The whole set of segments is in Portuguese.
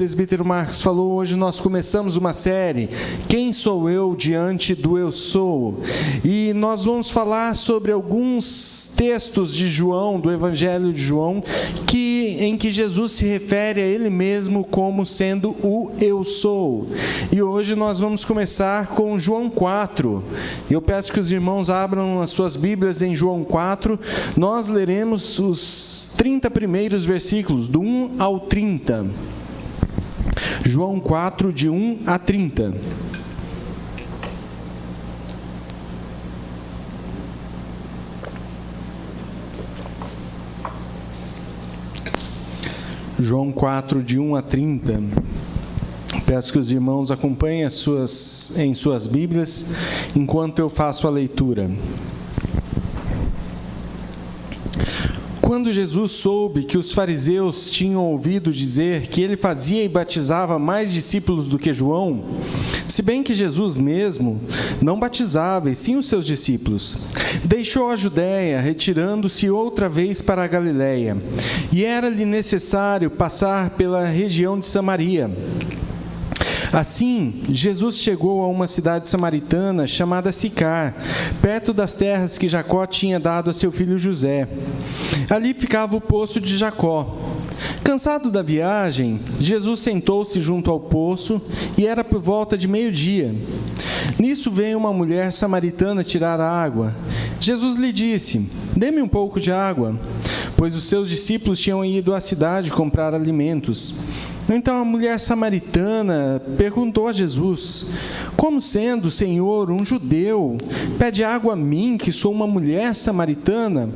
presbítero Marcos falou, hoje nós começamos uma série, Quem Sou Eu Diante do Eu Sou? E nós vamos falar sobre alguns textos de João, do Evangelho de João, em que Jesus se refere a Ele mesmo como sendo o Eu Sou. E hoje nós vamos começar com João 4. Eu peço que os irmãos abram as suas Bíblias em João 4. Nós leremos os 30 primeiros versículos, do 1 ao 30. João 4, de 1 a 30. João 4, de 1 a 30. Peço que os irmãos acompanhem em suas Bíblias, enquanto eu faço a leitura. Quando Jesus soube que os fariseus tinham ouvido dizer que ele fazia e batizava mais discípulos do que João, se bem que Jesus mesmo não batizava, e sim os seus discípulos, deixou a Judéia, retirando-se outra vez para a Galiléia, e era-lhe necessário passar pela região de Samaria. Assim, Jesus chegou a uma cidade samaritana chamada Sicar, perto das terras que Jacó tinha dado a seu filho José. Ali ficava o poço de Jacó. Cansado da viagem, Jesus sentou-se junto ao poço e era por volta de meio-dia. Nisso veio uma mulher samaritana tirar água. Jesus lhe disse: "Dê-me um pouco de água", pois os seus discípulos tinham ido à cidade comprar alimentos. Então a mulher samaritana perguntou a Jesus: "Como sendo o Senhor um judeu, pede água a mim, que sou uma mulher samaritana?"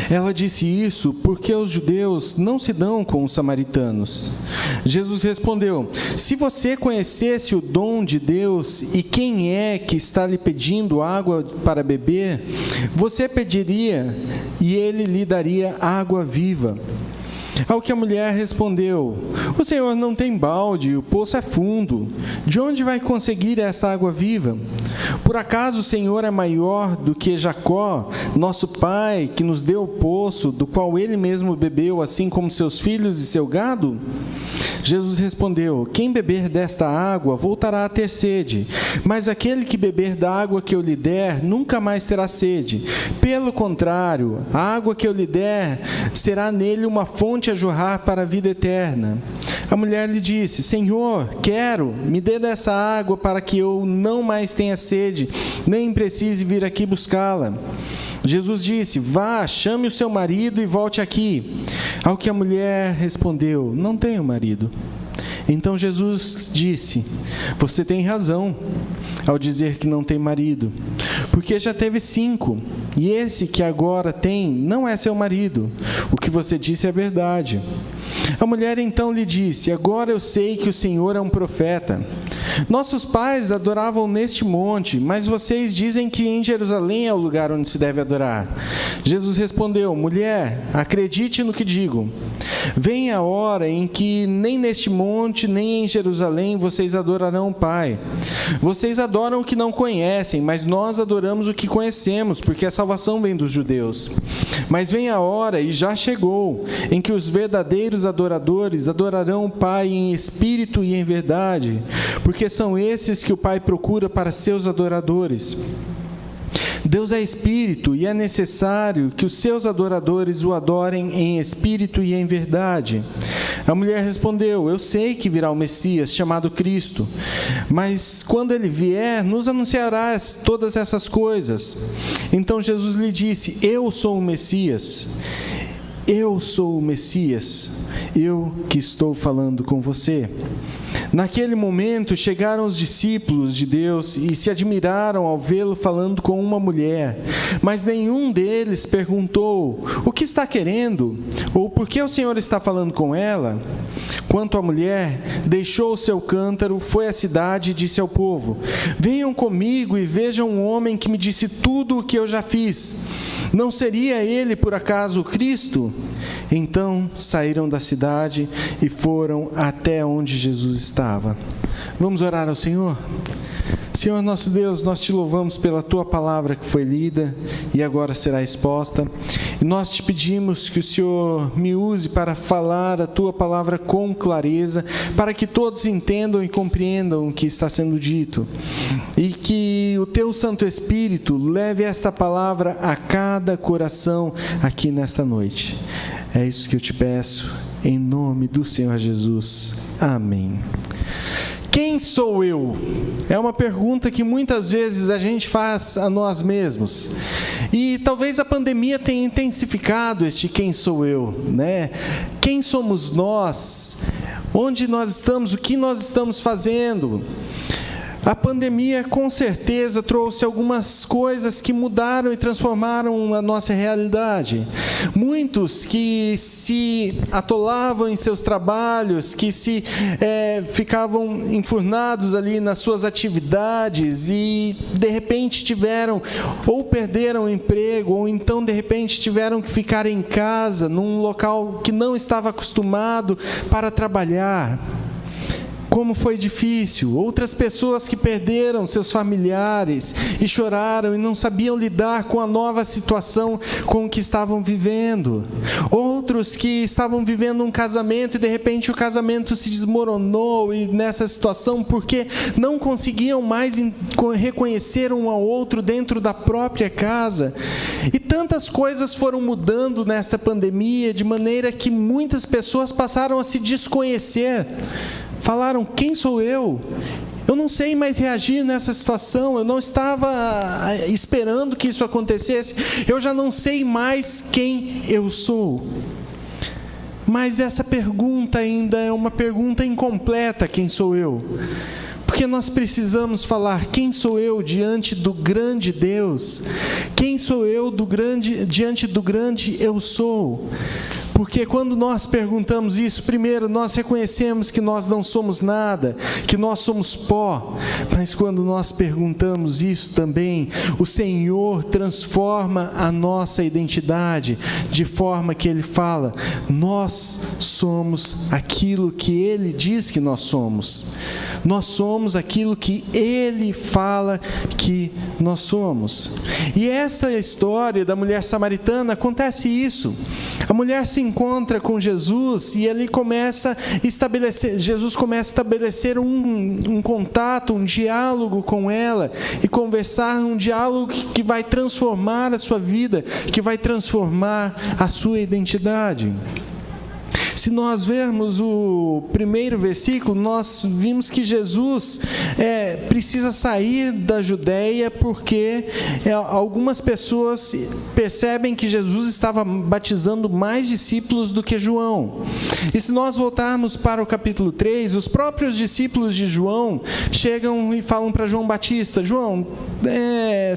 Ela disse isso porque os judeus não se dão com os samaritanos. Jesus respondeu: "Se você conhecesse o dom de Deus e quem é que está lhe pedindo água para beber, você pediria e ele lhe daria água viva." Ao que a mulher respondeu: "O Senhor não tem balde, o poço é fundo. De onde vai conseguir essa água viva? Por acaso o Senhor é maior do que Jacó, nosso pai, que nos deu o poço, do qual ele mesmo bebeu, assim como seus filhos e seu gado?" Jesus respondeu: "Quem beber desta água voltará a ter sede, mas aquele que beber da água que eu lhe der nunca mais terá sede. Pelo contrário, a água que eu lhe der será nele uma fonte a jorrar para a vida eterna." A mulher lhe disse: "Senhor, quero, me dê dessa água para que eu não mais tenha sede, nem precise vir aqui buscá-la." Jesus disse: "Vá, chame o seu marido e volte aqui." Ao que a mulher respondeu: "Não tenho marido." Então Jesus disse: "Você tem razão ao dizer que não tem marido, porque já teve 5, e esse que agora tem não é seu marido. O que você disse é verdade." A mulher então lhe disse: "Agora eu sei que o Senhor é um profeta. Nossos pais adoravam neste monte, mas vocês dizem que em Jerusalém é o lugar onde se deve adorar." Jesus respondeu: "Mulher, acredite no que digo. Vem a hora em que nem neste monte, nem em Jerusalém vocês adorarão o Pai. Vocês adoram o que não conhecem, mas nós adoramos o que conhecemos, porque a salvação vem dos judeus. Mas vem a hora, e já chegou, em que os verdadeiros adoradores adorarão o Pai em espírito e em verdade, porque são esses que o Pai procura para seus adoradores. Deus é espírito, e é necessário que os seus adoradores o adorem em espírito e em verdade." A mulher respondeu: "Eu sei que virá o Messias, chamado Cristo, mas quando ele vier, nos anunciará todas essas coisas." Então Jesus lhe disse: "Eu sou o Messias. Eu sou o Messias, eu que estou falando com você." Naquele momento chegaram os discípulos de Deus e se admiraram ao vê-lo falando com uma mulher, mas nenhum deles perguntou: "O que está querendo?" ou "Por que o Senhor está falando com ela?" Quanto à mulher, deixou o seu cântaro, foi à cidade e disse ao povo: "Venham comigo e vejam um homem que me disse tudo o que eu já fiz. Não seria ele, por acaso, o Cristo?" Então saíram da cidade e foram até onde Jesus estava. Vamos orar ao Senhor? Senhor nosso Deus, nós te louvamos pela tua palavra que foi lida e agora será exposta. E nós te pedimos que o Senhor me use para falar a tua palavra com clareza, para que todos entendam e compreendam o que está sendo dito. E que o teu Santo Espírito leve esta palavra a cada coração aqui nesta noite. É isso que eu te peço, em nome do Senhor Jesus. Amém. Quem sou eu? É uma pergunta que muitas vezes a gente faz a nós mesmos. E talvez a pandemia tenha intensificado este quem sou eu, né? Quem somos nós? Onde nós estamos? O que nós estamos fazendo? A pandemia com certeza trouxe algumas coisas que mudaram e transformaram a nossa realidade. Muitos que se atolavam em seus trabalhos, que se ficavam enfurnados ali nas suas atividades e de repente tiveram ou perderam o emprego, ou então de repente tiveram que ficar em casa, num local que não estava acostumado para trabalhar. Como foi difícil. Outras pessoas que perderam seus familiares e choraram e não sabiam lidar com a nova situação com que estavam vivendo. Outros que estavam vivendo um casamento e de repente o casamento se desmoronou e nessa situação porque não conseguiam mais reconhecer um ao outro dentro da própria casa. E tantas coisas foram mudando nesta pandemia de maneira que muitas pessoas passaram a se desconhecer. Falaram, quem sou eu? Eu não sei mais reagir nessa situação, eu não estava esperando que isso acontecesse, eu já não sei mais quem eu sou. Mas essa pergunta ainda é uma pergunta incompleta, quem sou eu? Porque nós precisamos falar, quem sou eu diante do grande Deus? Quem sou eu diante do grande eu sou? Porque quando nós perguntamos isso, primeiro nós reconhecemos que nós não somos nada, que nós somos pó. Mas quando nós perguntamos isso também, o Senhor transforma a nossa identidade, de forma que Ele fala, nós somos aquilo que Ele diz que nós somos. Nós somos aquilo que Ele fala que nós somos. E essa história da mulher samaritana, acontece isso. A mulher se encontra com Jesus e ele Jesus começa a estabelecer um contato, um diálogo com ela e conversar um diálogo que vai transformar a sua vida, que vai transformar a sua identidade. Se nós vermos o primeiro versículo, nós vimos que Jesus precisa sair da Judéia porque algumas pessoas percebem que Jesus estava batizando mais discípulos do que João. E se nós voltarmos para o capítulo 3, os próprios discípulos de João chegam e falam para João Batista, João,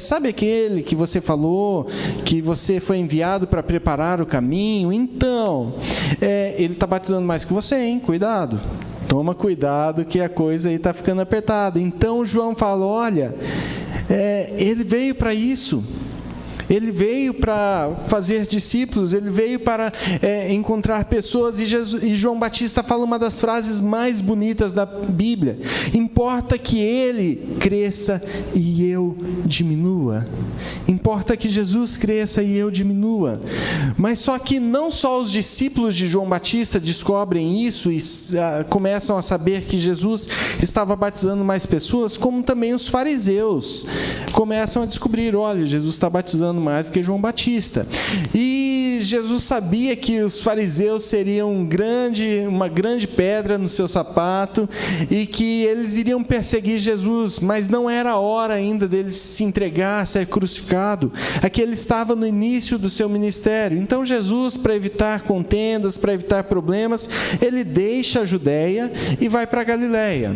sabe aquele que você falou, que você foi enviado para preparar o caminho? Então, ele está batizando mais que você, hein? Cuidado. Toma cuidado que a coisa aí está ficando apertada. Então, João fala, olha, ele veio para isso. Ele veio para fazer discípulos, ele veio para encontrar pessoas, e João Batista fala uma das frases mais bonitas da Bíblia: importa que ele cresça e eu diminua. Importa que Jesus cresça e eu diminua. Mas só que não só os discípulos de João Batista descobrem isso e começam a saber que Jesus estava batizando mais pessoas, como também os fariseus começam a descobrir, olha, Jesus está batizando mais que João Batista. E Jesus sabia que os fariseus seriam uma grande pedra no seu sapato e que eles iriam perseguir Jesus, mas não era a hora ainda dele se entregar, ser crucificado. Aqui ele estava no início do seu ministério. Então Jesus, para evitar contendas, para evitar problemas, ele deixa a Judéia e vai para a Galileia.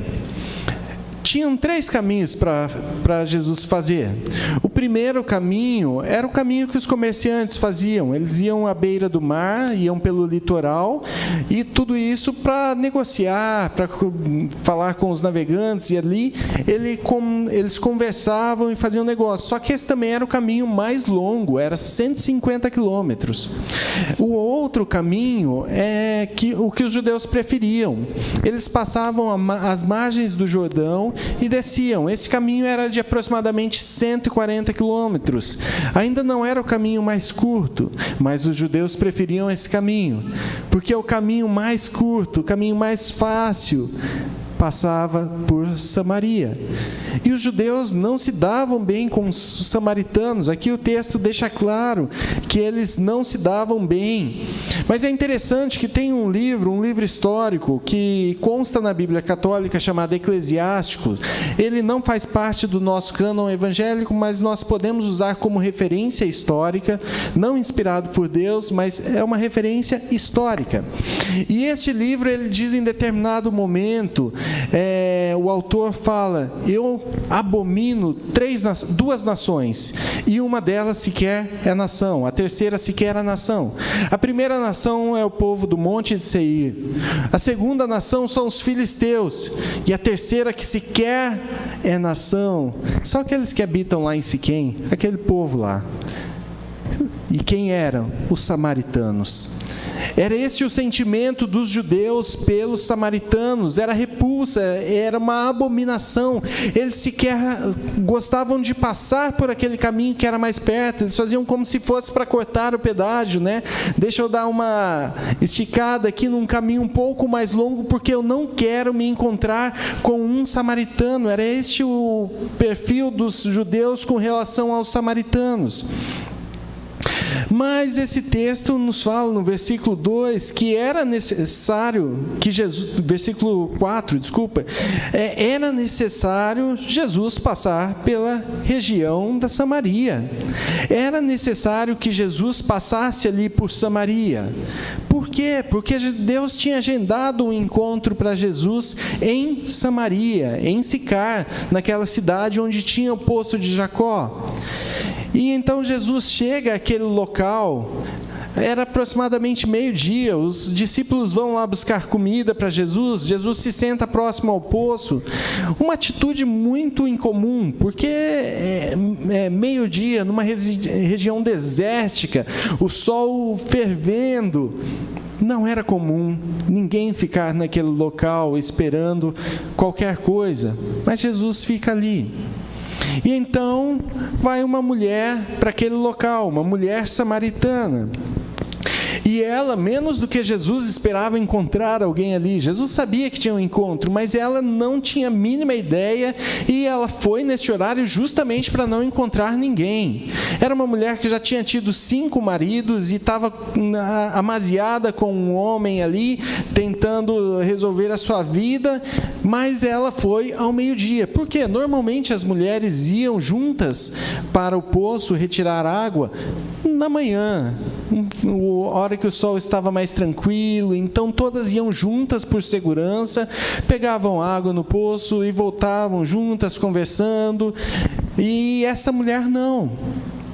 Tinham 3 caminhos para Jesus fazer. O primeiro caminho era o caminho que os comerciantes faziam. Eles iam à beira do mar, iam pelo litoral, e tudo isso para negociar, para falar com os navegantes, e ali eles conversavam e faziam negócio. Só que esse também era o caminho mais longo, era 150 quilômetros. O outro caminho é o que os judeus preferiam. Eles passavam as margens do Jordão e desciam. Esse caminho era de aproximadamente 140 50 quilômetros. Ainda não era o caminho mais curto, mas os judeus preferiam esse caminho, porque é o caminho mais curto, o caminho mais fácil, passava por Samaria. E os judeus não se davam bem com os samaritanos. Aqui o texto deixa claro que eles não se davam bem. Mas é interessante que tem um livro histórico que consta na Bíblia Católica chamado Eclesiástico. Ele não faz parte do nosso cânon evangélico, mas nós podemos usar como referência histórica, não inspirado por Deus, mas é uma referência histórica. E este livro, ele diz em determinado momento, o autor fala: eu abomino duas nações, e uma delas sequer é nação, a terceira sequer é nação. A primeira nação é o povo do monte de Seir, a segunda nação são os filisteus, e a terceira, que sequer é nação, são aqueles que habitam lá em Siquém, aquele povo lá. E quem eram? Os samaritanos. Era esse o sentimento dos judeus pelos samaritanos, era repulsa, era uma abominação. Eles sequer gostavam de passar por aquele caminho que era mais perto, eles faziam como se fosse para cortar o pedágio, né? Deixa eu dar uma esticada aqui num caminho um pouco mais longo, porque eu não quero me encontrar com um samaritano. Era este o perfil dos judeus com relação aos samaritanos. Mas esse texto nos fala no versículo 2 que era necessário que Jesus, versículo 4, desculpa, era necessário Jesus passar pela região da Samaria. Era necessário que Jesus passasse ali por Samaria. Por quê? Porque Deus tinha agendado um encontro para Jesus em Samaria, em Sicar, naquela cidade onde tinha o poço de Jacó. E então Jesus chega àquele local, era aproximadamente meio-dia, os discípulos vão lá buscar comida para Jesus, Jesus se senta próximo ao poço, uma atitude muito incomum, porque é meio-dia, numa região desértica, o sol fervendo, não era comum ninguém ficar naquele local esperando qualquer coisa, mas Jesus fica ali. E então vai uma mulher para aquele local, uma mulher samaritana. E ela, menos do que Jesus, esperava encontrar alguém ali. Jesus sabia que tinha um encontro, mas ela não tinha a mínima ideia, e ela foi nesse horário justamente para não encontrar ninguém. Era uma mulher que já tinha tido 5 maridos e estava amaziada com um homem ali, tentando resolver a sua vida, mas ela foi ao meio-dia. Por quê? Normalmente as mulheres iam juntas para o poço retirar água na manhã, a hora que o sol estava mais tranquilo, então todas iam juntas por segurança, pegavam água no poço e voltavam juntas conversando. E essa mulher não.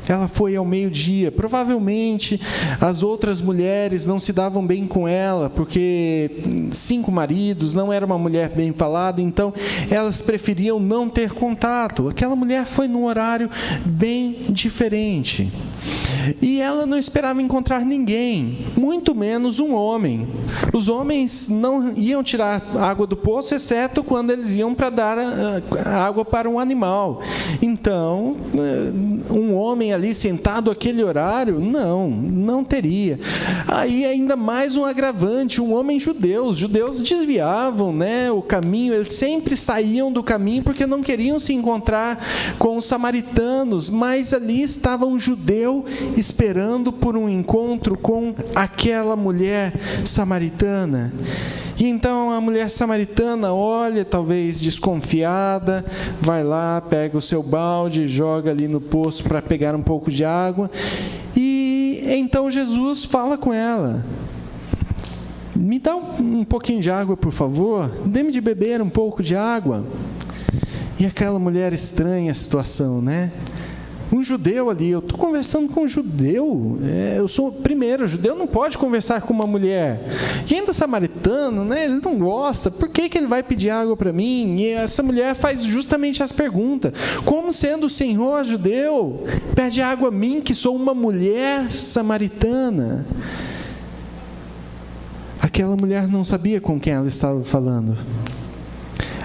Ela foi ao meio-dia. Provavelmente as outras mulheres não se davam bem com ela, porque 5 maridos, não era uma mulher bem falada, então elas preferiam não ter contato. Aquela mulher foi num horário bem diferente. E ela não esperava encontrar ninguém, muito menos um homem. Os homens não iam tirar água do poço, exceto quando eles iam para dar água para um animal. Então, um homem ali sentado àquele horário, não teria. Aí ainda mais um agravante, um homem judeu. Os judeus desviavam, né, o caminho, eles sempre saíam do caminho porque não queriam se encontrar com os samaritanos, mas ali estava um judeu esperando por um encontro com aquela mulher samaritana. E então a mulher samaritana olha, talvez desconfiada, vai lá, pega o seu balde, joga ali no poço para pegar um pouco de água, e então Jesus fala com ela: me dá um pouquinho de água, por favor, dê-me de beber um pouco de água. E aquela mulher estranha a situação, né? Um judeu ali, eu estou conversando com um judeu, o judeu não pode conversar com uma mulher, e ainda samaritano, né, ele não gosta, por que ele vai pedir água para mim? E essa mulher faz justamente essa pergunta: como sendo o Senhor judeu, pede água a mim, que sou uma mulher samaritana? Aquela mulher não sabia com quem ela estava falando.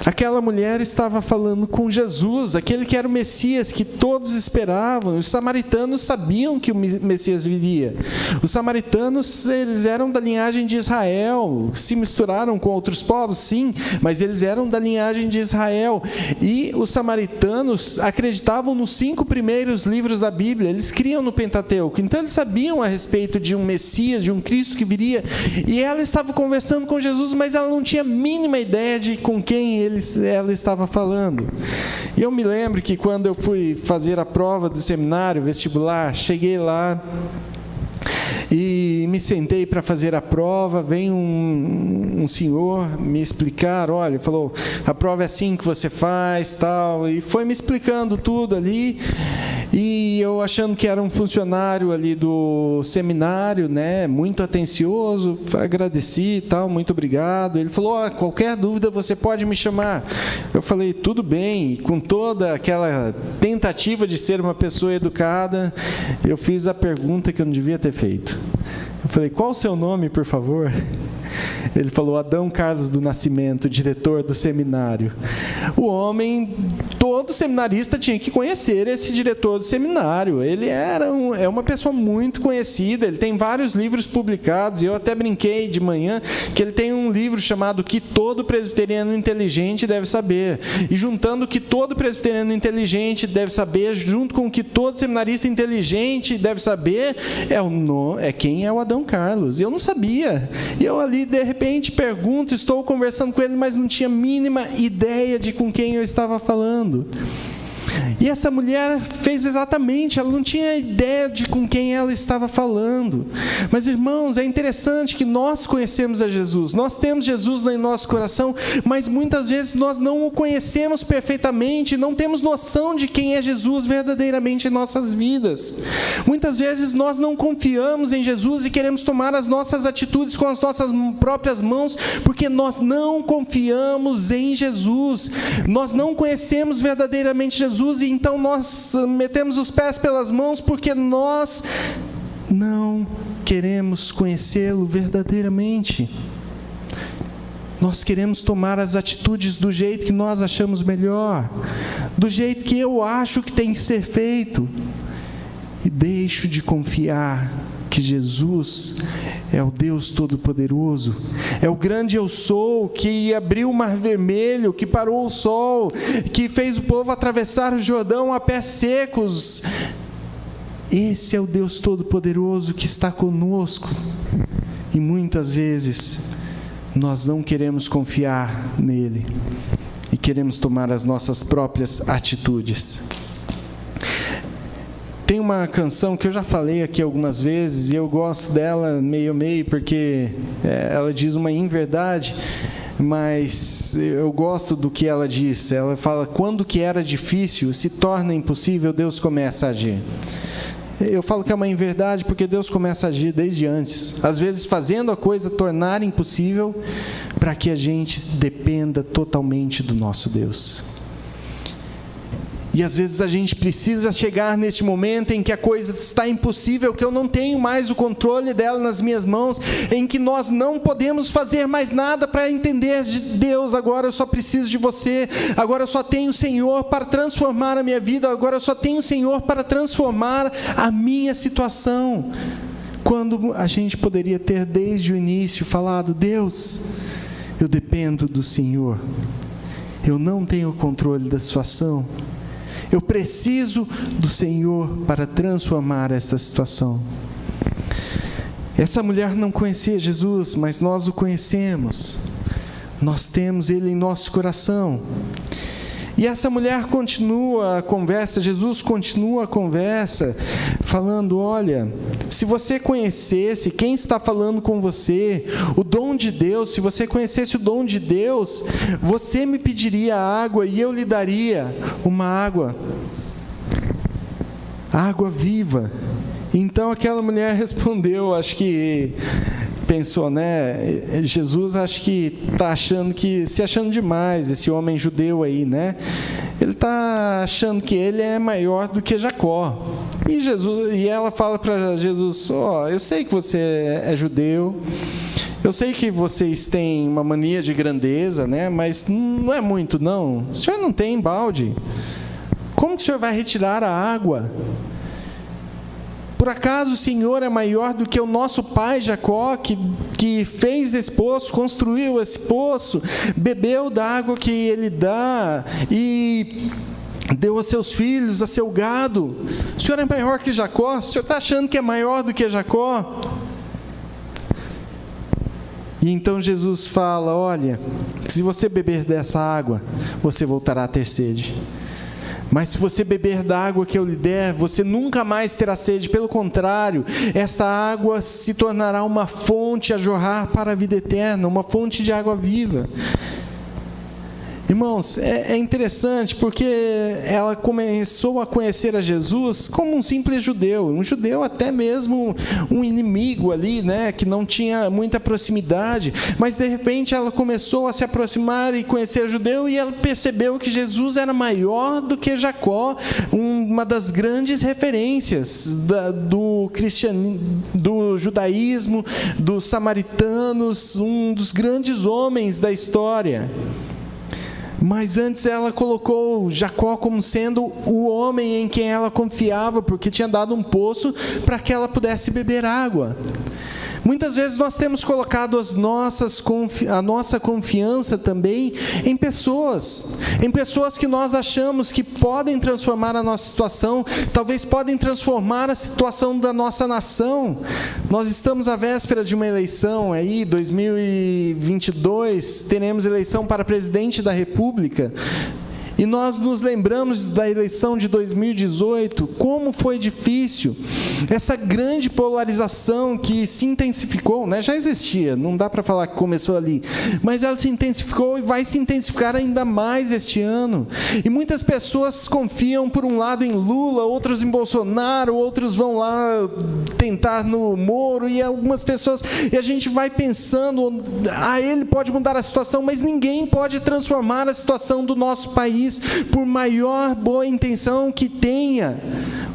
Aquela mulher estava falando com Jesus, aquele que era o Messias que todos esperavam. Os samaritanos sabiam que o Messias viria. Os samaritanos, eles eram da linhagem de Israel, se misturaram com outros povos, sim, mas eles eram da linhagem de Israel. E os samaritanos acreditavam nos 5 primeiros livros da Bíblia, eles criam no Pentateuco, então eles sabiam a respeito de um Messias, de um Cristo que viria. E ela estava conversando com Jesus, mas ela não tinha a mínima ideia de com quem ela estava falando. E eu me lembro que quando eu fui fazer a prova do seminário, vestibular, cheguei lá e me sentei para fazer a prova. Vem um senhor me explicar, olha, falou, a prova é assim que você faz, tal, e foi me explicando tudo ali, e eu achando que era um funcionário ali do seminário, né, muito atencioso, agradeci e tal, muito obrigado. Ele falou, qualquer dúvida você pode me chamar. Eu falei, tudo bem, e com toda aquela tentativa de ser uma pessoa educada, eu fiz a pergunta que eu não devia ter feito. Eu falei, qual o seu nome, por favor? Ele falou, Adão Carlos do Nascimento, diretor do seminário. O homem, todo seminarista tinha que conhecer esse diretor do seminário. Ele é uma pessoa muito conhecida, ele tem vários livros publicados. Eu até brinquei de manhã que ele tem um livro chamado Que Todo Presbiteriano Inteligente Deve Saber. E juntando o que todo presbiteriano inteligente deve saber, junto com o que todo seminarista inteligente deve saber, quem é o Adão Carlos. Eu não sabia. E eu ali, de repente, pergunto, estou conversando com ele, mas não tinha a mínima ideia de com quem eu estava falando. E essa mulher fez exatamente, ela não tinha ideia de com quem ela estava falando. Mas, irmãos, é interessante que nós conhecemos a Jesus, nós temos Jesus em nosso coração, mas muitas vezes nós não o conhecemos perfeitamente, não temos noção de quem é Jesus verdadeiramente em nossas vidas. Muitas vezes nós não confiamos em Jesus e queremos tomar as nossas atitudes com as nossas próprias mãos, porque nós não confiamos em Jesus, nós não conhecemos verdadeiramente Jesus, e então nós metemos os pés pelas mãos porque nós não queremos conhecê-lo verdadeiramente. Nós queremos tomar as atitudes do jeito que nós achamos melhor, do jeito que eu acho que tem que ser feito, e deixo de confiar que Jesus é o Deus Todo-Poderoso, é o grande eu sou, que abriu o Mar Vermelho, que parou o sol, que fez o povo atravessar o Jordão a pés secos. Esse é o Deus Todo-Poderoso que está conosco. E muitas vezes nós não queremos confiar nele e queremos tomar as nossas próprias atitudes. Tem uma canção que eu já falei aqui algumas vezes, e eu gosto dela meio, porque ela diz uma inverdade, mas eu gosto do que ela diz. Ela fala, quando o que era difícil se torna impossível, Deus começa a agir. Eu falo que é uma inverdade porque Deus começa a agir desde antes, às vezes fazendo a coisa tornar impossível, para que a gente dependa totalmente do nosso Deus. E às vezes a gente precisa chegar neste momento em que a coisa está impossível, que eu não tenho mais o controle dela nas minhas mãos, em que nós não podemos fazer mais nada para entender de Deus. Agora eu só preciso de você, agora eu só tenho o Senhor para transformar a minha vida, agora eu só tenho o Senhor para transformar a minha situação. Quando a gente poderia ter desde o início falado, Deus, eu dependo do Senhor, eu não tenho o controle da situação, eu preciso do Senhor para transformar essa situação. Essa mulher não conhecia Jesus, mas nós o conhecemos. Nós temos Ele em nosso coração. E essa mulher continua a conversa, Jesus continua a conversa, falando, olha, se você conhecesse quem está falando com você, o dom de Deus, se você conhecesse o dom de Deus, você me pediria água e eu lhe daria uma água viva. Então aquela mulher respondeu, acho que pensou, né? Jesus acho que está se achando demais, esse homem judeu aí, né? Ele está achando que ele é maior do que Jacó. E ela fala para Jesus, eu sei que você é judeu, Eu sei que vocês têm uma mania de grandeza, né? Mas não é muito, não. O senhor não tem balde. Como que o senhor vai retirar a água? Por acaso o Senhor é maior do que o nosso pai Jacó, que fez esse poço, construiu esse poço, bebeu da água que ele dá e deu a seus filhos, a seu gado? O Senhor é maior que Jacó? O Senhor está achando que é maior do que Jacó? E então Jesus fala: olha, se você beber dessa água, você voltará a ter sede. Mas se você beber da água que eu lhe der, você nunca mais terá sede. Pelo contrário, essa água se tornará uma fonte a jorrar para a vida eterna, uma fonte de água viva. Irmãos, é interessante porque ela começou a conhecer a Jesus como um simples judeu, um judeu até mesmo um inimigo ali, né, que não tinha muita proximidade, mas de repente ela começou a se aproximar e conhecer o judeu, e ela percebeu que Jesus era maior do que Jacó, uma das grandes referências do cristianismo, do judaísmo, dos samaritanos, um dos grandes homens da história. Mas antes ela colocou Jacó como sendo o homem em quem ela confiava, porque tinha dado um poço para que ela pudesse beber água. Muitas vezes nós temos colocado a nossa confiança também em pessoas que nós achamos que podem transformar a nossa situação, talvez podem transformar a situação da nossa nação. Nós estamos à véspera de uma eleição, aí 2022, teremos eleição para presidente da República. E nós nos lembramos da eleição de 2018, como foi difícil, essa grande polarização que se intensificou, né? Já existia, não dá para falar que começou ali, mas ela se intensificou e vai se intensificar ainda mais este ano. E muitas pessoas confiam, por um lado, em Lula, outros em Bolsonaro, outros vão lá tentar no Moro, e algumas pessoas, e a gente vai pensando, ele pode mudar a situação, mas ninguém pode transformar a situação do nosso país, por maior boa intenção que tenha.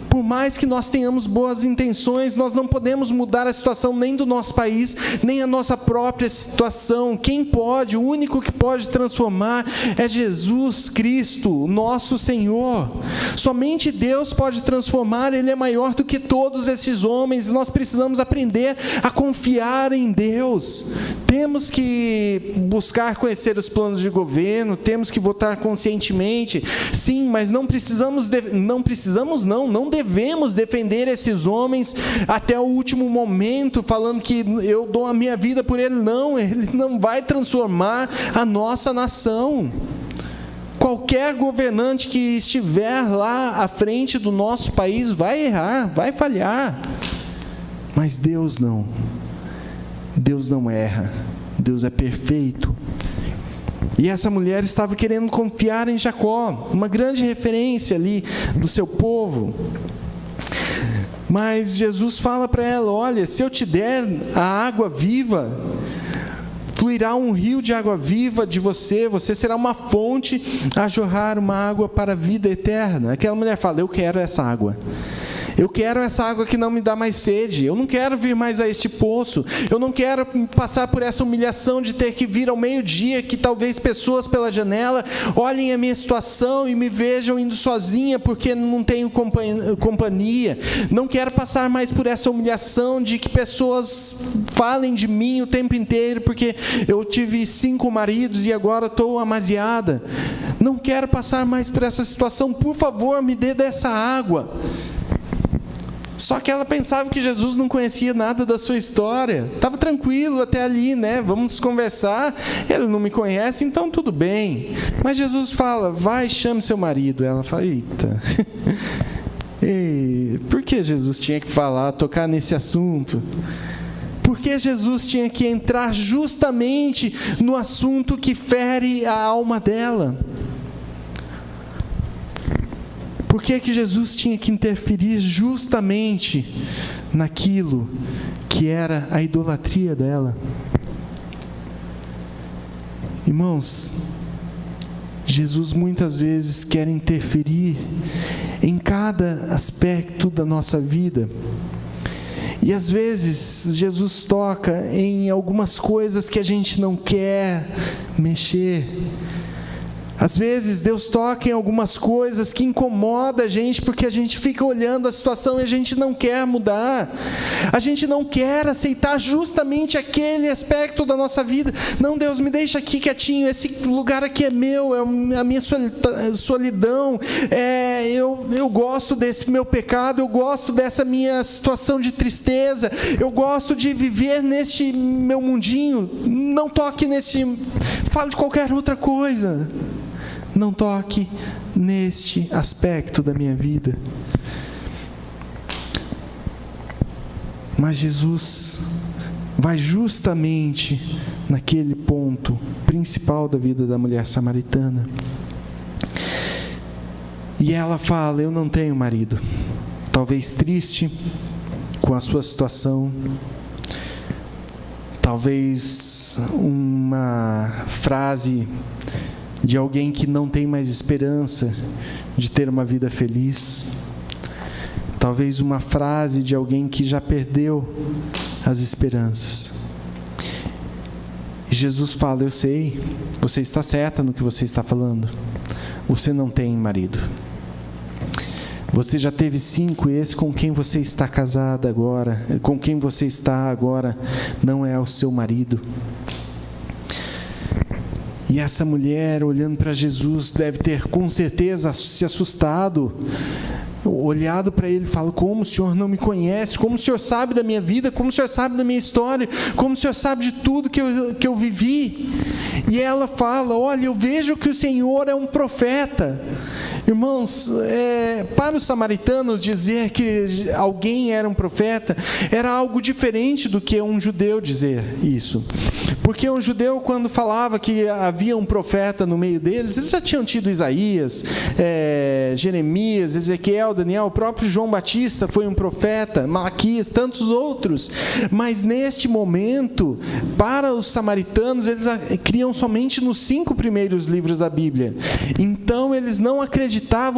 Por mais que nós tenhamos boas intenções, nós não podemos mudar a situação nem do nosso país, nem a nossa própria situação. Quem pode, o único que pode transformar é Jesus Cristo, nosso Senhor. Somente Deus pode transformar, Ele é maior do que todos esses homens, e nós precisamos aprender a confiar em Deus. Temos que buscar conhecer os planos de governo, temos que votar conscientemente, sim, mas não devemos defender esses homens até o último momento, falando que eu dou a minha vida por ele. Não, ele não vai transformar a nossa nação. Qualquer governante que estiver lá à frente do nosso país vai errar, vai falhar. Mas Deus não. Deus não erra. Deus é perfeito. E essa mulher estava querendo confiar em Jacó, uma grande referência ali do seu povo. Mas Jesus fala para ela: olha, se eu te der a água viva, fluirá um rio de água viva de você, você será uma fonte a jorrar uma água para a vida eterna. Aquela mulher fala: eu quero essa água. Eu quero essa água que não me dá mais sede. Eu não quero vir mais a este poço. Eu não quero passar por essa humilhação de ter que vir ao meio-dia, que talvez pessoas pela janela olhem a minha situação e me vejam indo sozinha porque não tenho companhia. Não quero passar mais por essa humilhação de que pessoas falem de mim o tempo inteiro porque eu tive 5 maridos e agora estou amaziada. Não quero passar mais por essa situação. Por favor, me dê dessa água. Só que ela pensava que Jesus não conhecia nada da sua história. Estava tranquilo até ali, né? Vamos conversar. Ele não me conhece, então tudo bem. Mas Jesus fala: vai, chame seu marido. Ela fala: eita. E por que Jesus tinha que tocar nesse assunto? Por que Jesus tinha que entrar justamente no assunto que fere a alma dela? Por que Jesus tinha que interferir justamente naquilo que era a idolatria dela? Irmãos, Jesus muitas vezes quer interferir em cada aspecto da nossa vida. E às vezes Jesus toca em algumas coisas que a gente não quer mexer. Às vezes Deus toca em algumas coisas que incomodam a gente, porque a gente fica olhando a situação e a gente não quer mudar. A gente não quer aceitar justamente aquele aspecto da nossa vida. Não, Deus, me deixa aqui quietinho, esse lugar aqui é meu, é a minha solidão. Eu gosto desse meu pecado, eu gosto dessa minha situação de tristeza, eu gosto de viver neste meu mundinho. Não toque neste, fale de qualquer outra coisa. Não toque neste aspecto da minha vida. Mas Jesus vai justamente naquele ponto principal da vida da mulher samaritana. E ela fala: eu não tenho marido. Talvez triste com a sua situação, talvez uma frase de alguém que não tem mais esperança de ter uma vida feliz. Talvez uma frase de alguém que já perdeu as esperanças. E Jesus fala: eu sei, você está certa no que você está falando. Você não tem marido. Você já teve 5 e esse com quem você está casada agora, com quem você está agora, não é o seu marido. E essa mulher, olhando para Jesus, deve ter com certeza se assustado, olhado para ele e falado: como o Senhor não me conhece? Como o Senhor sabe da minha vida? Como o Senhor sabe da minha história? Como o Senhor sabe de tudo que eu vivi? E ela fala: olha, eu vejo que o Senhor é um profeta. Irmãos, para os samaritanos dizer que alguém era um profeta era algo diferente do que um judeu dizer isso. Porque um judeu, quando falava que havia um profeta no meio deles, eles já tinham tido Isaías, Jeremias, Ezequiel, Daniel, o próprio João Batista foi um profeta, Malaquias, tantos outros. Mas neste momento, para os samaritanos, eles criam somente nos 5 primeiros livros da Bíblia. Então eles não acreditavam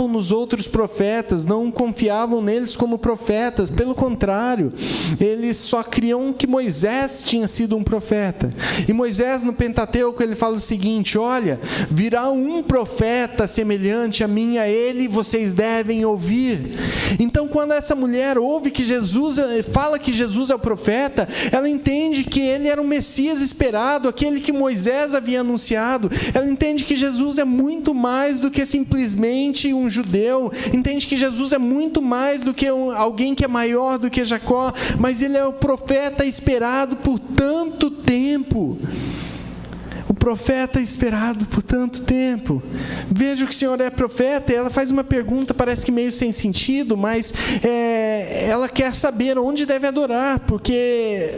nos outros profetas, não confiavam neles como profetas. Pelo contrário, eles só criam que Moisés tinha sido um profeta. E Moisés, no Pentateuco, ele fala o seguinte: olha, virá um profeta semelhante a mim, a ele vocês devem ouvir. Então, quando essa mulher ouve que Jesus fala que Jesus é o profeta, ela entende que ele era o Messias esperado, aquele que Moisés havia anunciado. Ela entende que Jesus é muito mais do que simplesmente um judeu, entende que Jesus é muito mais do que alguém que é maior do que Jacó, mas ele é o profeta esperado por tanto tempo. O profeta esperado por tanto tempo. Veja que o Senhor é profeta. E ela faz uma pergunta, parece que meio sem sentido, mas ela quer saber onde deve adorar, porque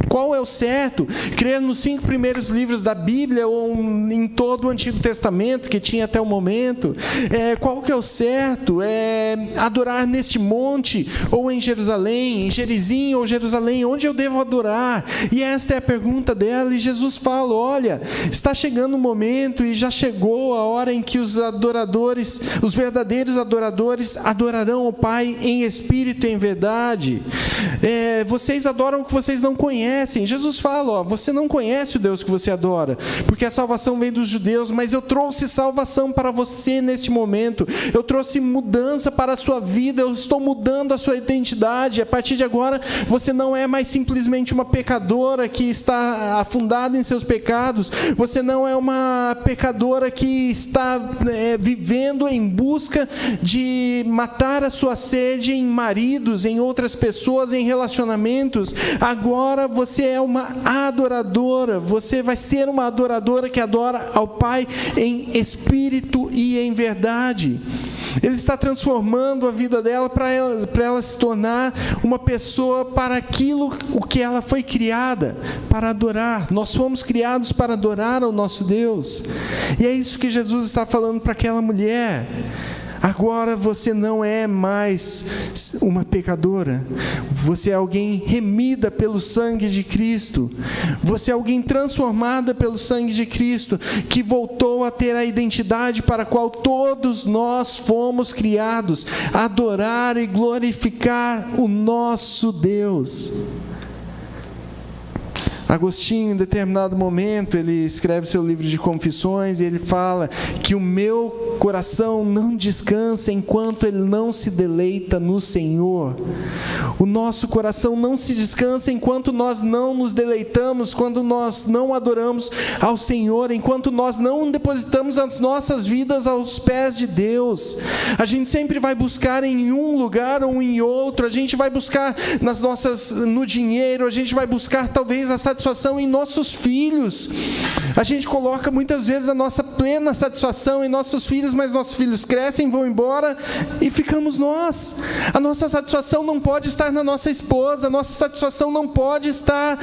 qual é o certo? Crer nos 5 primeiros livros da Bíblia ou em todo o Antigo Testamento que tinha até o momento? Qual que é o certo? Adorar neste monte ou em Jerusalém, em Gerizim ou Jerusalém? Onde eu devo adorar? E esta é a pergunta dela. E Jesus fala: olha, está chegando o momento, e já chegou a hora em que os adoradores, os verdadeiros adoradores, adorarão o Pai em espírito e em verdade. Vocês adoram o que vocês não conhecem. Jesus fala: você não conhece o Deus que você adora, porque a salvação vem dos judeus, mas eu trouxe salvação para você neste momento. Eu trouxe mudança para a sua vida, eu estou mudando a sua identidade. A partir de agora, você não é mais simplesmente uma pecadora que está afundada em seus pecados. Você não é uma pecadora que está vivendo em busca de matar a sua sede em maridos, em outras pessoas, em relacionamentos. Agora você é uma adoradora. Você vai ser uma adoradora que adora ao Pai em espírito e em verdade. Ele está transformando a vida dela para ela se tornar uma pessoa para aquilo o que ela foi criada, para adorar. Nós fomos criados para adorar ao nosso Deus. E é isso que Jesus está falando para aquela mulher. Agora você não é mais uma pecadora. Você é alguém remida pelo sangue de Cristo. Você é alguém transformada pelo sangue de Cristo, que voltou a ter a identidade para a qual todos nós fomos criados, adorar e glorificar o nosso Deus. Agostinho, em determinado momento, ele escreve seu livro de Confissões e ele fala que o meu coração não descansa enquanto ele não se deleita no Senhor. O nosso coração não se descansa enquanto nós não nos deleitamos, quando nós não adoramos ao Senhor, enquanto nós não depositamos as nossas vidas aos pés de Deus. A gente sempre vai buscar em um lugar ou em outro, a gente vai buscar no dinheiro, a gente vai buscar talvez a satisfação em nossos filhos. A gente coloca muitas vezes a nossa plena satisfação em nossos filhos, mas nossos filhos crescem, vão embora e ficamos nós. A nossa satisfação não pode estar na nossa esposa, a nossa satisfação não pode estar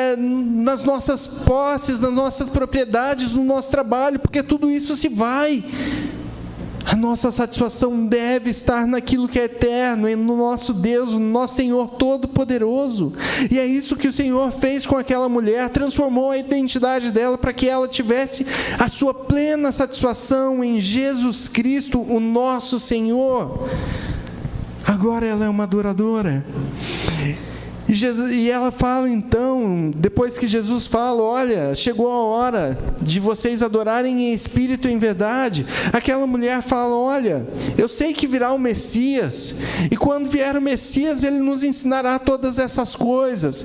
nas nossas posses, nas nossas propriedades, no nosso trabalho, porque tudo isso se vai. A nossa satisfação deve estar naquilo que é eterno, no nosso Deus, no nosso Senhor Todo-Poderoso. E é isso que o Senhor fez com aquela mulher, transformou a identidade dela para que ela tivesse a sua plena satisfação em Jesus Cristo, o nosso Senhor. Agora ela é uma adoradora. E ela fala então, depois que Jesus fala, olha, chegou a hora de vocês adorarem em espírito e em verdade. Aquela mulher fala, olha, eu sei que virá o Messias, e quando vier o Messias, ele nos ensinará todas essas coisas.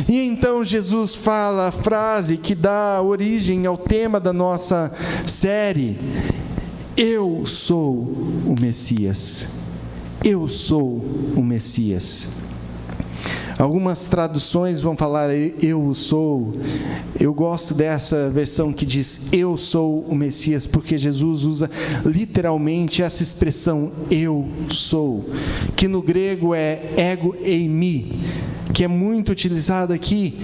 E então Jesus fala a frase que dá origem ao tema da nossa série: eu sou o Messias. Eu sou o Messias. Algumas traduções vão falar eu sou. Eu gosto dessa versão que diz eu sou o Messias, porque Jesus usa literalmente essa expressão eu sou, que no grego é ego eimi, que é muito utilizado aqui,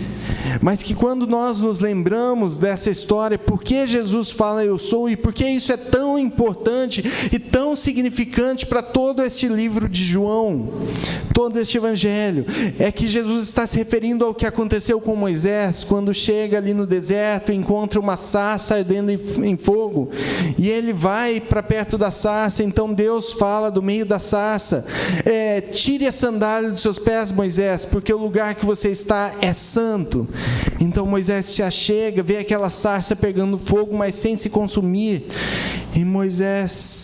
mas que quando nós nos lembramos dessa história, por que Jesus fala eu sou e por que isso é tão importante e tão significante para todo este livro de João, todo este evangelho, é que Jesus está se referindo ao que aconteceu com Moisés, quando chega ali no deserto e encontra uma sarça ardendo em fogo, e ele vai para perto da sarça. Então Deus fala do meio da sarça, tire a sandália dos seus pés, Moisés, porque o lugar que você está é santo. Então Moisés se achega, vê aquela sarça pegando fogo, mas sem se consumir.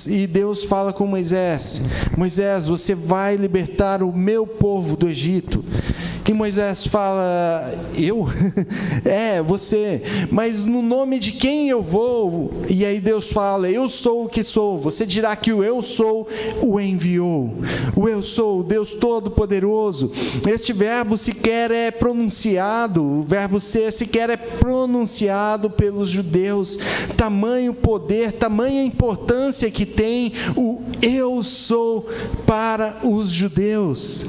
E Deus fala com Moisés: Moisés, você vai libertar o meu povo do Egito. E Moisés fala: eu? Você. Mas no nome de quem eu vou? E aí Deus fala: eu sou o que sou. Você dirá que o eu sou o enviou. O eu sou, o Deus Todo-Poderoso. Este verbo sequer é pronunciado, o verbo ser sequer é pronunciado pelos judeus. Tamanho poder, tamanha importância que tem o eu sou para os judeus.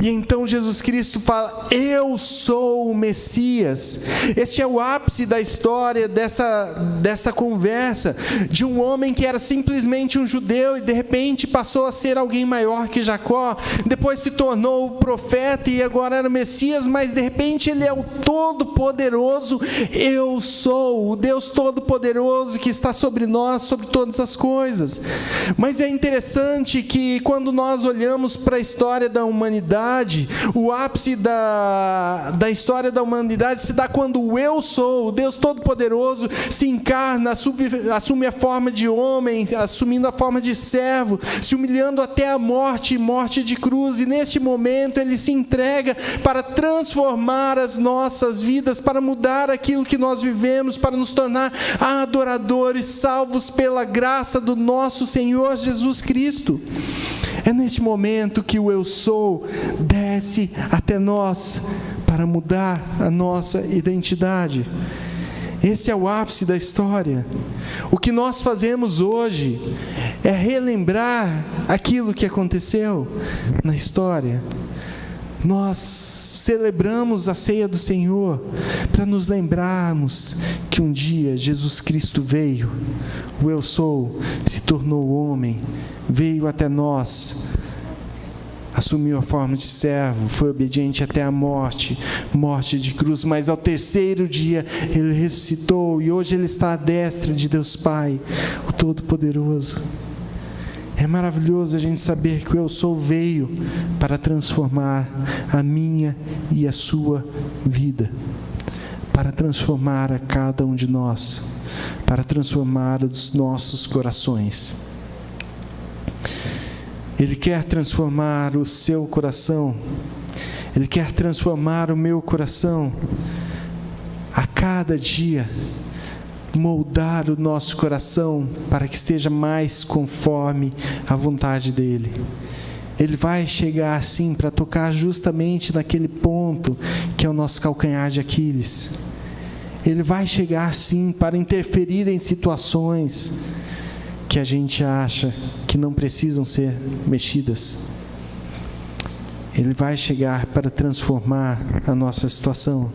E então Jesus Cristo fala: eu sou o Messias. Este é o ápice da história dessa conversa, de um homem que era simplesmente um judeu e de repente passou a ser alguém maior que Jacó, depois se tornou o profeta e agora era o Messias, mas de repente ele é o Todo-Poderoso. Eu sou o Deus Todo-Poderoso que está sobre nós, sobre todas as coisas. Mas é interessante que quando nós olhamos para a história da humanidade, o ápice da história da humanidade se dá quando o eu sou, o Deus Todo-Poderoso, se encarna, assume a forma de homem, assumindo a forma de servo, se humilhando até a morte, morte de cruz, e neste momento ele se entrega para transformar as nossas vidas, para mudar aquilo que nós vivemos, para nos tornar adoradores, salvos pela graça do nosso Senhor Jesus Cristo. É neste momento que o eu sou desce até nós para mudar a nossa identidade. Esse é o ápice da história. O que nós fazemos hoje é relembrar aquilo que aconteceu na história. Nós celebramos a ceia do Senhor para nos lembrarmos que um dia Jesus Cristo veio, o Eu Sou, se tornou homem, veio até nós, assumiu a forma de servo, foi obediente até a morte de cruz, mas ao terceiro dia Ele ressuscitou e hoje Ele está à destra de Deus Pai, o Todo-Poderoso. É maravilhoso a gente saber que o Eu Sou veio para transformar a minha e a sua vida, para transformar a cada um de nós, para transformar os nossos corações. Ele quer transformar o seu coração, Ele quer transformar o meu coração a cada dia, moldar o nosso coração para que esteja mais conforme a vontade dEle. Ele vai chegar assim para tocar justamente naquele ponto que é o nosso calcanhar de Aquiles. Ele vai chegar assim para interferir em situações que a gente acha que não precisam ser mexidas. Ele vai chegar para transformar a nossa situação.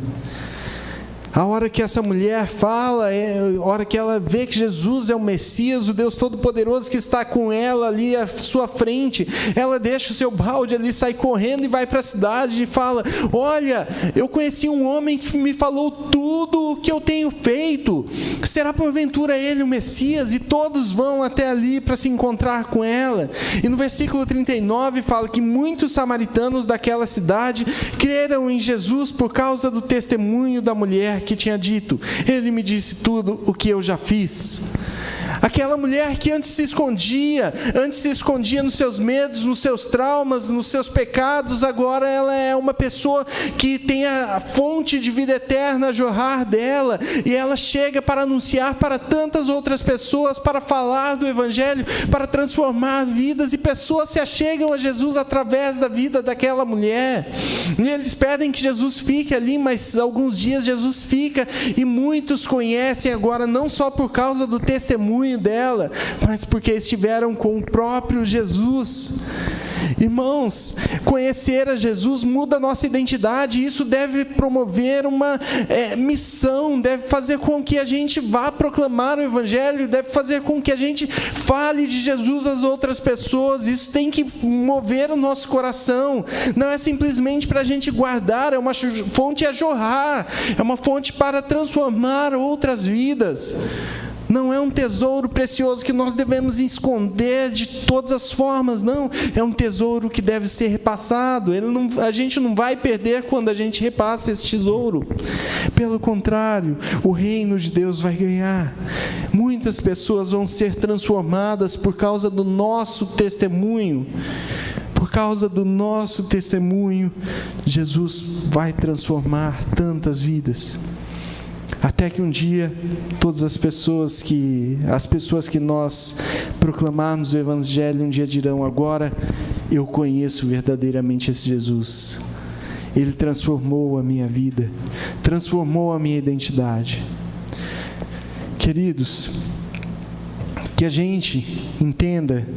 A hora que essa mulher fala, a hora que ela vê que Jesus é o Messias, o Deus Todo-Poderoso que está com ela ali à sua frente, ela deixa o seu balde ali, sai correndo e vai para a cidade e fala: olha, eu conheci um homem que me falou tudo o que eu tenho feito, será porventura ele o Messias? E todos vão até ali para se encontrar com ela. E no versículo 39 fala que muitos samaritanos daquela cidade creram em Jesus por causa do testemunho da mulher que tinha dito: ele me disse tudo o que eu já fiz. Aquela mulher que antes se escondia nos seus medos, nos seus traumas, nos seus pecados, agora ela é uma pessoa que tem a fonte de vida eterna a jorrar dela, e ela chega para anunciar para tantas outras pessoas, para falar do Evangelho, para transformar vidas, e pessoas se achegam a Jesus através da vida daquela mulher. E eles pedem que Jesus fique ali, mas alguns dias Jesus fica, e muitos conhecem agora, não só por causa do testemunho dela, mas porque estiveram com o próprio Jesus. Irmãos, conhecer a Jesus muda a nossa identidade, e isso deve promover uma missão, deve fazer com que a gente vá proclamar o Evangelho, deve fazer com que a gente fale de Jesus às outras pessoas. Isso tem que mover o nosso coração, não é simplesmente para a gente guardar, é uma fonte a jorrar, é uma fonte para transformar outras vidas. Não é um tesouro precioso que nós devemos esconder de todas as formas, não. É um tesouro que deve ser repassado. A gente não vai perder quando a gente repassa esse tesouro. Pelo contrário, o reino de Deus vai ganhar. Muitas pessoas vão ser transformadas por causa do nosso testemunho. Por causa do nosso testemunho, Jesus vai transformar tantas vidas. Até que um dia, todas as pessoas que nós proclamarmos o Evangelho, um dia dirão: agora eu conheço verdadeiramente esse Jesus. Ele transformou a minha vida, transformou a minha identidade. Queridos, que a gente entenda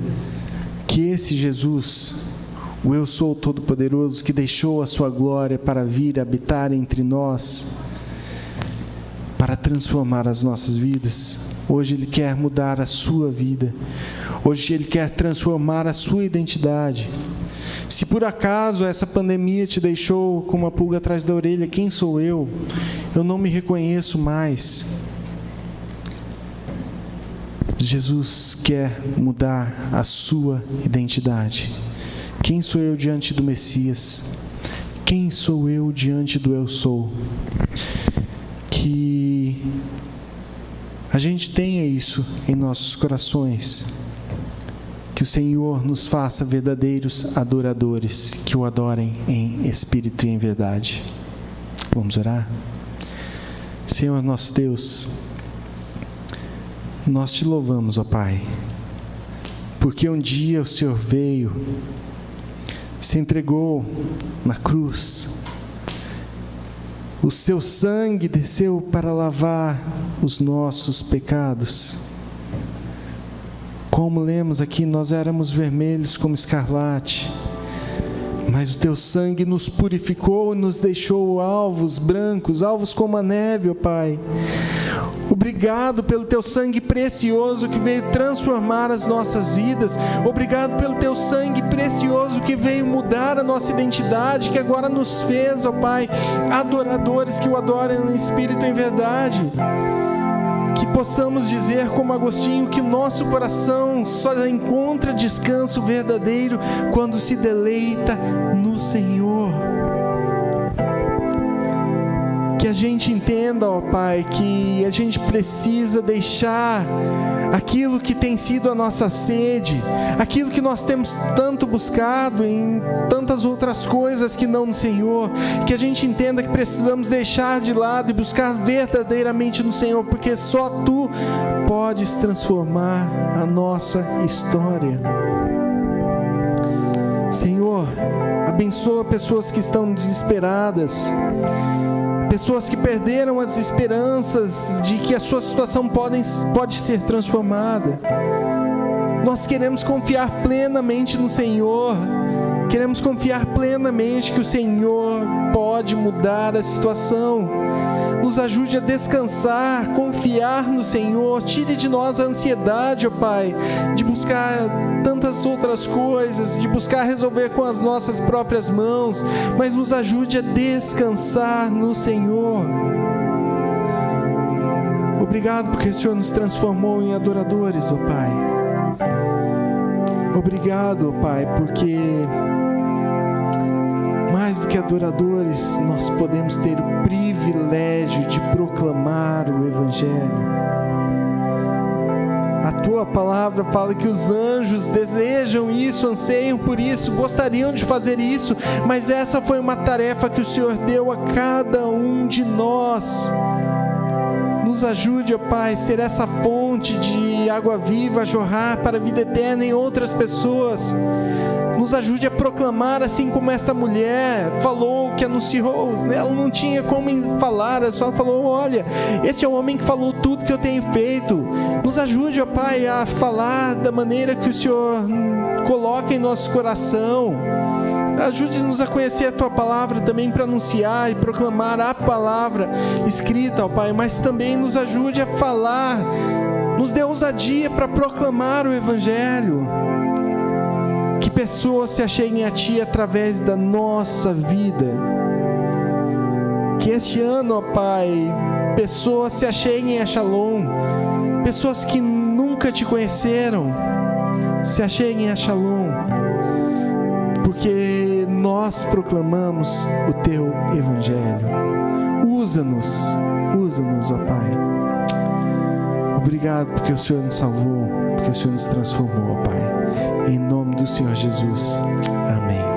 que esse Jesus, o Eu Sou Todo-Poderoso, que deixou a sua glória para vir habitar entre nós, para transformar as nossas vidas. Hoje Ele quer mudar a sua vida. Hoje Ele quer transformar a sua identidade. Se por acaso essa pandemia te deixou com uma pulga atrás da orelha: quem sou eu? Eu não me reconheço mais. Jesus quer mudar a sua identidade. Quem sou eu diante do Messias? Quem sou eu diante do Eu Sou? Que a gente tenha isso em nossos corações, que o Senhor nos faça verdadeiros adoradores, que o adorem em espírito e em verdade. Vamos orar? Senhor nosso Deus, nós te louvamos, ó Pai, porque um dia o Senhor veio, se entregou na cruz, o seu sangue desceu para lavar os nossos pecados. Como lemos aqui, nós éramos vermelhos como escarlate, mas o teu sangue nos purificou e nos deixou alvos brancos, alvos como a neve, ó Pai. Obrigado pelo teu sangue precioso que veio transformar as nossas vidas. Obrigado pelo teu sangue precioso que veio mudar a nossa identidade, que agora nos fez, ó Pai, adoradores que o adoram em espírito e em verdade. Que possamos dizer como Agostinho que nosso coração só encontra descanso verdadeiro quando se deleita no Senhor. Que a gente entenda, ó Pai, que a gente precisa deixar aquilo que tem sido a nossa sede, aquilo que nós temos tanto buscado em tantas outras coisas que não no Senhor, que a gente entenda que precisamos deixar de lado e buscar verdadeiramente no Senhor, porque só Tu podes transformar a nossa história. Senhor, abençoa pessoas que estão desesperadas, pessoas que perderam as esperanças de que a sua situação pode ser transformada. Nós queremos confiar plenamente no Senhor. Queremos confiar plenamente que o Senhor pode mudar a situação. Nos ajude a descansar, confiar no Senhor. Tire de nós a ansiedade, ó Pai, de buscar tantas outras coisas, de buscar resolver com as nossas próprias mãos, mas nos ajude a descansar no Senhor. Obrigado porque o Senhor nos transformou em adoradores, ó Pai. Obrigado, ó Pai, porque mais do que adoradores, nós podemos ter o privilégio de proclamar o Evangelho. A Tua palavra fala que os anjos desejam isso, anseiam por isso, gostariam de fazer isso, mas essa foi uma tarefa que o Senhor deu a cada um de nós. Nos ajude, ó Pai, ser essa fonte de água viva a jorrar para a vida eterna em outras pessoas. Nos ajude a proclamar, assim como essa mulher falou, que anunciou, ela não tinha como falar, ela só falou: olha, esse é o homem que falou tudo que eu tenho feito. Nos ajude, ó Pai, a falar da maneira que o Senhor coloca em nosso coração. Ajude-nos a conhecer a Tua palavra também para anunciar e proclamar a palavra escrita, ó Pai, mas também nos ajude a falar, nos dê ousadia para proclamar o Evangelho. Que pessoas se acheguem a Ti através da nossa vida. Que este ano, ó Pai, pessoas se acheguem a Shalom. Pessoas que nunca Te conheceram se acheguem a Shalom. Porque nós proclamamos o Teu Evangelho. Usa-nos, ó Pai. Obrigado porque o Senhor nos salvou, porque o Senhor nos transformou, ó Pai. Em nome do Senhor Jesus. Amém.